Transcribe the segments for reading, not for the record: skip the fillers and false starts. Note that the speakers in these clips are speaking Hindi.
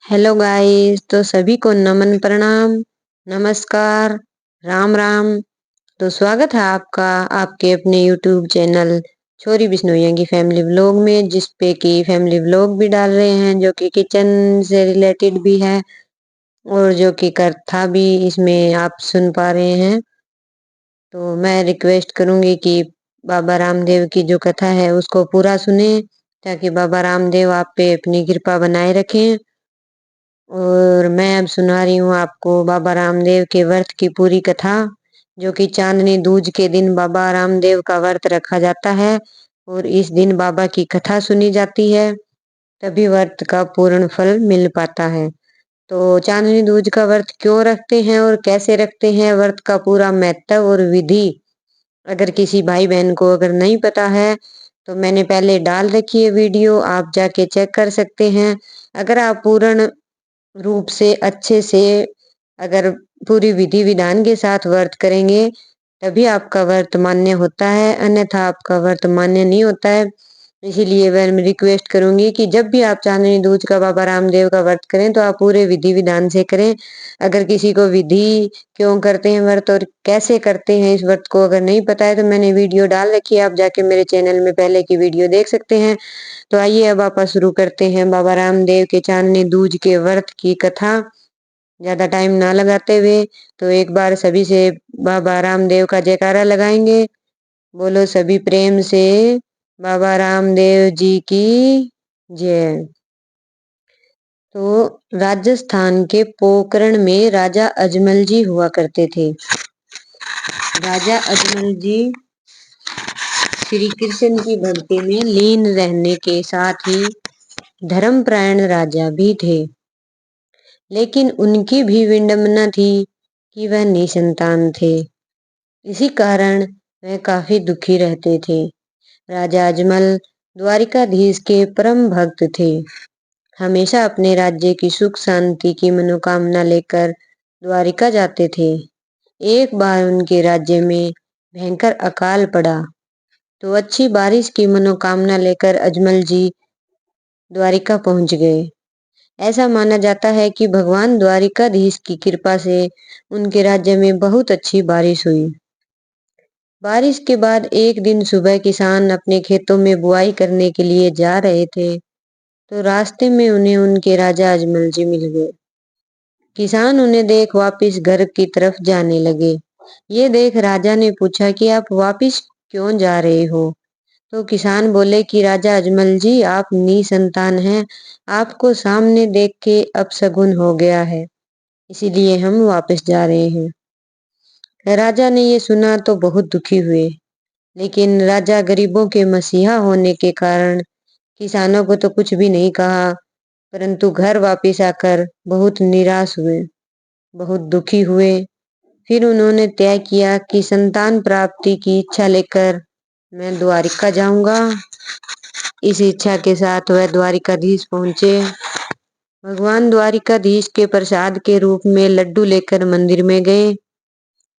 Hello guys. तो सभी को नमन प्रणाम, नमस्कार, राम राम। तो स्वागत है आपका आपके अपने यूट्यूब चैनल छोरी बिश्नोइया की फैमिली व्लॉग में, जिस पे कि फैमिली व्लॉग भी डाल रहे हैं जो कि किचन से रिलेटेड भी है और जो कि कथा भी इसमें आप सुन पा रहे हैं। तो मैं रिक्वेस्ट करूंगी कि बाबा रामदेव की जो कथा है उसको पूरा सुने, ताकि बाबा रामदेव आप पे अपनी कृपा बनाए रखें। और मैं अब सुना रही हूँ आपको बाबा रामदेव के व्रत की पूरी कथा, जो कि चांदनी दूज के दिन बाबा रामदेव का व्रत रखा जाता है और इस दिन बाबा की कथा सुनी जाती है, तभी व्रत का पूर्ण फल मिल पाता है। तो चांदनी दूज का व्रत क्यों रखते हैं और कैसे रखते हैं, व्रत का पूरा महत्व और विधि अगर किसी भाई बहन को अगर नहीं पता है तो मैंने पहले डाल रखी है वीडियो, आप जाके चेक कर सकते हैं। अगर आप पूर्ण रूप से अच्छे से अगर पूरी विधि विधान के साथ व्रत करेंगे तभी आपका व्रत मान्य होता है, अन्यथा आपका व्रत मान्य नहीं होता है। इसीलिए मैं रिक्वेस्ट करूंगी कि जब भी आप चांदनी दूज का बाबा रामदेव का व्रत करें तो आप पूरे विधि विधान से करें। अगर किसी को विधि क्यों करते हैं व्रत और कैसे करते हैं इस व्रत को अगर नहीं पता है तो मैंने वीडियो डाल रखी है, आप जाके मेरे चैनल में पहले की वीडियो देख सकते हैं। तो आइए अब आप शुरू करते हैं बाबा रामदेव के चांदनी दूज के व्रत की कथा। ज्यादा टाइम ना लगाते हुए तो एक बार सभी से बाबा रामदेव का जयकारा लगाएंगे। बोलो सभी प्रेम से, बाबा रामदेव जी की जय। तो राजस्थान के पोकरण में राजा अजमल जी हुआ करते थे। राजा अजमल जी श्री कृष्ण की भक्ति में लीन रहने के साथ ही धर्मपरायण राजा भी थे, लेकिन उनकी भी विडंबना थी कि वह निसंतान थे। इसी कारण वह काफी दुखी रहते थे। राजा अजमल द्वारिकाधीश के परम भक्त थे, हमेशा अपने राज्य की सुख शांति की मनोकामना लेकर द्वारिका जाते थे। एक बार उनके राज्य में भयंकर अकाल पड़ा, तो अच्छी बारिश की मनोकामना लेकर अजमल जी द्वारिका पहुंच गए। ऐसा माना जाता है कि भगवान द्वारिकाधीश की कृपा से उनके राज्य में बहुत अच्छी बारिश हुई। बारिश के बाद एक दिन सुबह किसान अपने खेतों में बुआई करने के लिए जा रहे थे, तो रास्ते में उन्हें उनके राजा अजमल जी मिल गए। किसान उन्हें देख वापिस घर की तरफ जाने लगे। ये देख राजा ने पूछा कि आप वापिस क्यों जा रहे हो? तो किसान बोले कि राजा अजमल जी, आप निसंतान हैं, आपको सामने देख के अपशगुन हो गया है, इसीलिए हम वापस जा रहे हैं। राजा ने ये सुना तो बहुत दुखी हुए, लेकिन राजा गरीबों के मसीहा होने के कारण किसानों को तो कुछ भी नहीं कहा, परंतु घर वापिस आकर बहुत निराश हुए, बहुत दुखी हुए। फिर उन्होंने तय किया कि संतान प्राप्ति की इच्छा लेकर मैं द्वारिका जाऊंगा। इस इच्छा के साथ वह द्वारिकाधीश पहुंचे। भगवान द्वारिकाधीश के प्रसाद के रूप में लड्डू लेकर मंदिर में गए।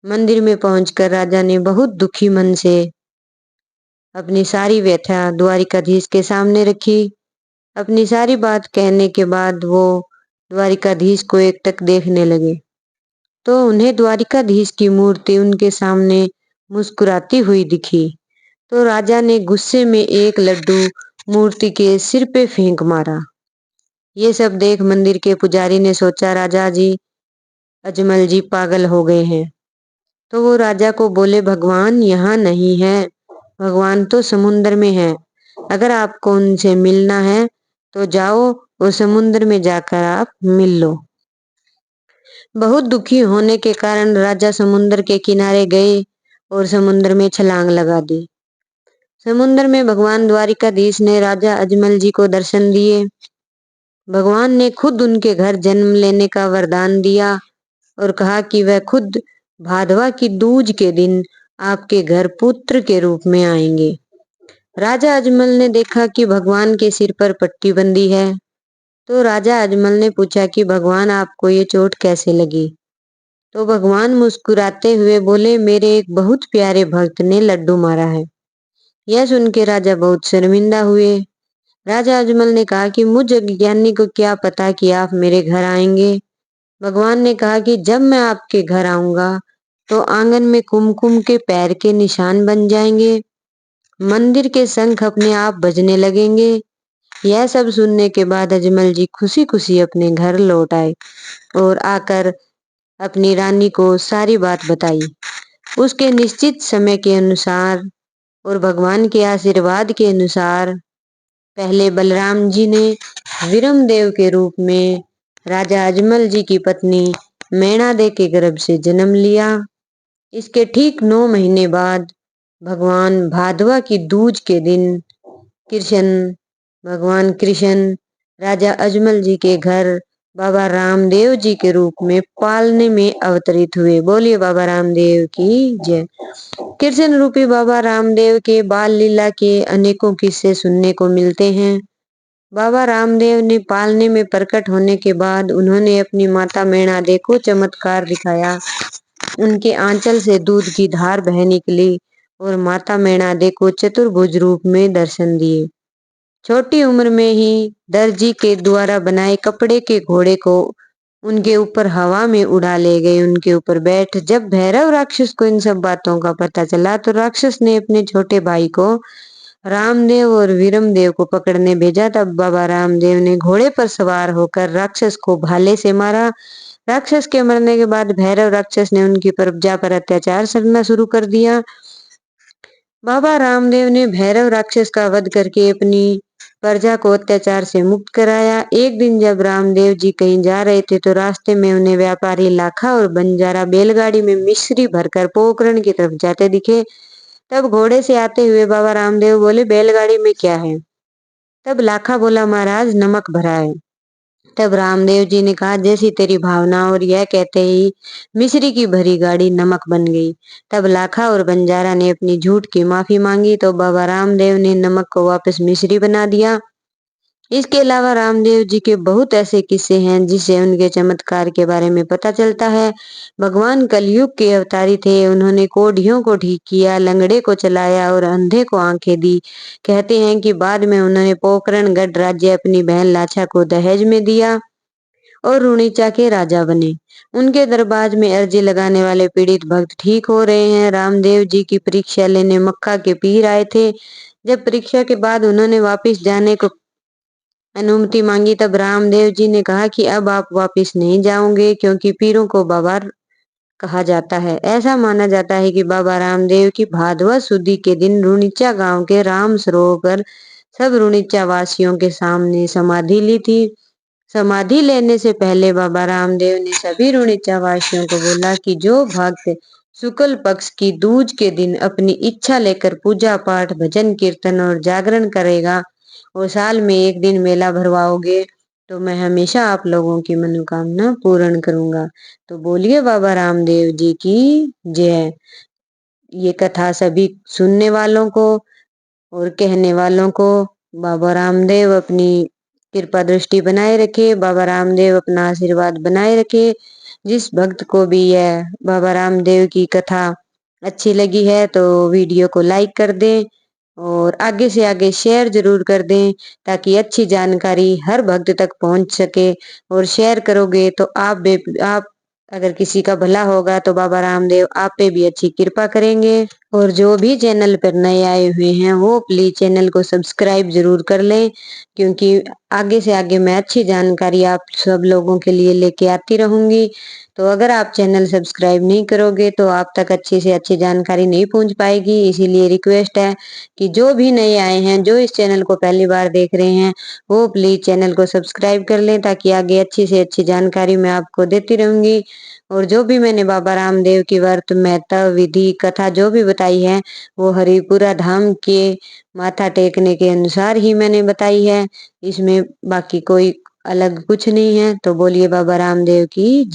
मंदिर में पहुंचकर राजा ने बहुत दुखी मन से अपनी सारी व्यथा द्वारिकाधीश के सामने रखी। अपनी सारी बात कहने के बाद वो द्वारिकाधीश को एकटक देखने लगे, तो उन्हें द्वारिकाधीश की मूर्ति उनके सामने मुस्कुराती हुई दिखी। तो राजा ने गुस्से में एक लड्डू मूर्ति के सिर पे फेंक मारा। ये सब देख मंदिर के पुजारी ने सोचा राजा जी अजमल जी पागल हो गए हैं। तो वो राजा को बोले, भगवान यहाँ नहीं है, भगवान तो समुद्र में है। अगर आपको उनसे मिलना है तो जाओ और समुद्र में जाकर आप मिल लो। बहुत दुखी होने के कारण राजा समुद्र के किनारे गए और समुद्र में छलांग लगा दी। समुद्र में भगवान द्वारिकाधीश ने राजा अजमल जी को दर्शन दिए। भगवान ने खुद उनके घर जन्म लेने का वरदान दिया और कहा कि वह खुद भादवा की दूज के दिन आपके घर पुत्र के रूप में आएंगे। राजा अजमल ने देखा कि भगवान के सिर पर पट्टी बंधी है, तो राजा अजमल ने पूछा कि भगवान आपको ये चोट कैसे लगी? तो भगवान मुस्कुराते हुए बोले, मेरे एक बहुत प्यारे भक्त ने लड्डू मारा है। यह सुन के राजा बहुत शर्मिंदा हुए। राजा अजमल ने कहा कि मुझ अज्ञानी को क्या पता कि आप मेरे घर आएंगे। भगवान ने कहा कि जब मैं आपके घर आऊंगा तो आंगन में कुमकुम के पैर के निशान बन जाएंगे, मंदिर के शंख अपने आप बजने लगेंगे। यह सब सुनने के बाद अजमल जी खुशी खुशी अपने घर लौट आए और आकर अपनी रानी को सारी बात बताई। उसके निश्चित समय के अनुसार और भगवान के आशीर्वाद के अनुसार पहले बलराम जी ने वीरमदेव के रूप में राजा अजमल जी की पत्नी मैना दे के गर्भ से जन्म लिया। इसके ठीक 9 महीने बाद भगवान भादवा की दूज के दिन कृष्ण भगवान कृष्ण राजा अजमल जी के घर बाबा रामदेव जी के रूप में पालने में अवतरित हुए। बोलिए बाबा रामदेव की जय। कृष्ण रूपी बाबा रामदेव के बाल लीला के अनेकों किस्से सुनने को मिलते हैं। बाबा रामदेव ने पालने में प्रकट होने के बाद उन्होंने अपनी माता मैना दे को चमत्कार दिखाया। उनके आंचल से दूध की धार बह निकली और माता मैना दे को चतुर्भुज रूप में दर्शन दिए। छोटी उम्र में ही दर्जी के द्वारा बनाए कपड़े के घोड़े को उनके ऊपर हवा में उड़ा ले गए, उनके ऊपर बैठ। जब भैरव राक्षस को इन सब बातों का पता चला तो राक्षस ने अपने छोटे भाई को रामदेव और वीरमदेव को पकड़ने भेजा। तब बाबा रामदेव ने घोड़े पर सवार होकर राक्षस को भाले से मारा। राक्षस के मरने के बाद भैरव राक्षस ने उनकी प्रजा पर अत्याचार करना शुरू कर दिया। बाबा रामदेव ने भैरव राक्षस का वध करके अपनी प्रजा को अत्याचार से मुक्त कराया। एक दिन जब रामदेव जी कहीं जा रहे थे तो रास्ते में उन्हें व्यापारी लाखा और बंजारा बैलगाड़ी में मिश्री भरकर पोखरण की तरफ जाते दिखे। तब घोड़े से आते हुए बाबा रामदेव बोले, बैलगाड़ी में क्या है? तब लाखा बोला, महाराज नमक भरा है। तब रामदेव जी ने कहा, जैसी तेरी भावना। और यह कहते ही मिश्री की भरी गाड़ी नमक बन गई। तब लाखा और बंजारा ने अपनी झूठ की माफी मांगी तो बाबा रामदेव ने नमक को वापस मिश्री बना दिया। इसके अलावा रामदेव जी के बहुत ऐसे किस्से हैं जिससे उनके चमत्कार के बारे में पता चलता है। भगवान कलयुग के अवतारी थे। उन्होंने कोढ़ियों को ठीक किया, लंगड़े को चलाया और अंधे को आंखें दी। कहते हैं कि बाद में उन्होंने पोखरणगढ़ राज्य अपनी बहन लाछा को दहेज में दिया और रुणीचा के राजा बने। उनके दरबार में अर्जी लगाने वाले पीड़ित भक्त ठीक हो रहे हैं। रामदेव जी की परीक्षा लेने मक्का के पीर आए थे। जब परीक्षा के बाद उन्होंने वापिस जाने को अनुमति मांगी तब रामदेव जी ने कहा कि अब आप वापिस नहीं जाओगे, क्योंकि पीरों को बाबा कहा जाता है। ऐसा माना जाता है कि बाबा रामदेव की भादवा सुदी के दिन रुणीचा गांव के राम सरोवर पर सब रुणीचा वासियों के सामने समाधि ली थी। समाधि लेने से पहले बाबा रामदेव ने सभी रुणीचा वासियों को बोला कि जो भक्त शुक्ल पक्ष की दूज के दिन अपनी इच्छा लेकर पूजा पाठ, भजन कीर्तन और जागरण करेगा और साल में एक दिन मेला भरवाओगे तो मैं हमेशा आप लोगों की मनोकामना पूर्ण करूंगा। तो बोलिए बाबा रामदेव जी की जय। ये कथा सभी सुनने वालों को और कहने वालों को बाबा रामदेव अपनी कृपा दृष्टि बनाए रखे, बाबा रामदेव अपना आशीर्वाद बनाए रखे। जिस भक्त को भी यह बाबा रामदेव की कथा अच्छी लगी है तो वीडियो को लाइक कर दें और आगे से आगे शेयर जरूर कर दें ताकि अच्छी जानकारी हर भक्त तक पहुंच सके। और शेयर करोगे तो आप अगर किसी का भला होगा तो बाबा रामदेव आप पे भी अच्छी कृपा करेंगे। और जो भी चैनल पर नए आए हुए हैं वो प्लीज चैनल को सब्सक्राइब जरूर कर लें, क्योंकि आगे से आगे मैं अच्छी जानकारी आप सब लोगों के लिए लेके आती रहूंगी। तो अगर आप चैनल सब्सक्राइब नहीं करोगे तो आप तक अच्छी से अच्छी जानकारी नहीं पहुंच पाएगी। इसीलिए रिक्वेस्ट है कि जो भी नए आए हैं, जो इस चैनल को पहली बार देख रहे हैं, वो प्लीज चैनल को सब्सक्राइब कर लें ताकि आगे अच्छी से अच्छी जानकारी मैं आपको देती रहूंगी। और जो भी मैंने बाबा रामदेव की व्रत, महत्व, विधि, कथा जो भी बताई है वो हरिपुरा धाम के माथा टेकने के अनुसार ही मैंने बताई है। इसमें बाकी कोई अलग कुछ नहीं है। तो बोलिए बाबा रामदेव की जय।